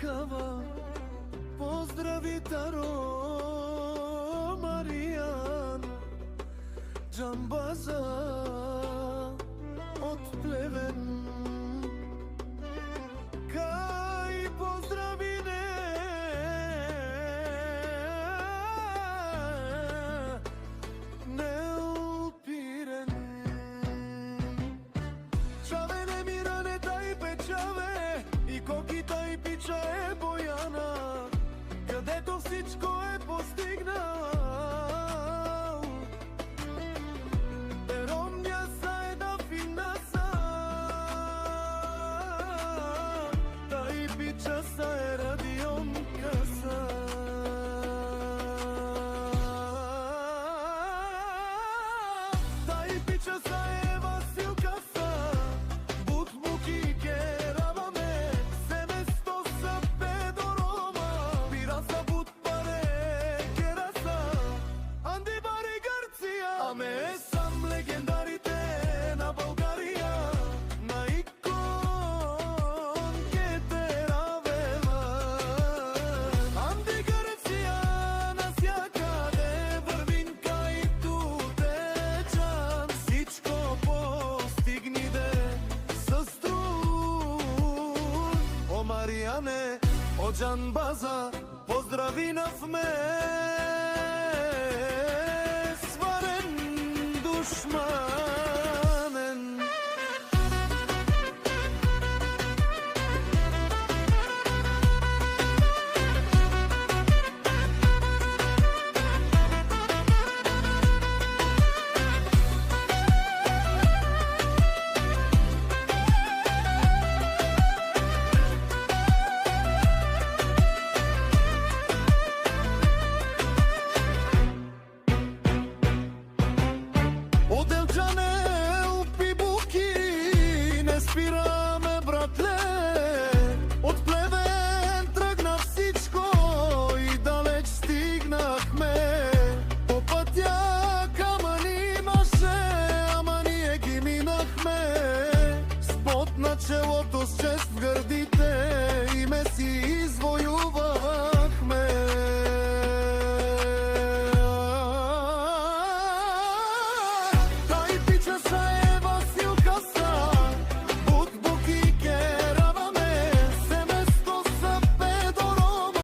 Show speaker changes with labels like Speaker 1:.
Speaker 1: kava, pozdravi Taro Marijan, Džambaza od Pleven. Kaj pozdravine neupiren. Čave nemirane taj pečave и кокита и пича е Бояна, където всичко е постигнал. Перомня са една фина са, taj пича са е Радионка са. Taj пича са е Василка са, Бутмуки кераваме, семесто са Педорома, пира са Бутпаре кераса, Анди Бари Гърция. Аме сам легендарите на България, на икон Кетеравева. Анди Гърция насякъде, Вървинка и Тутечан, всичко постигни де с труд. О, Мариане, о, Джамбаза, поздрави на вме сварен душман.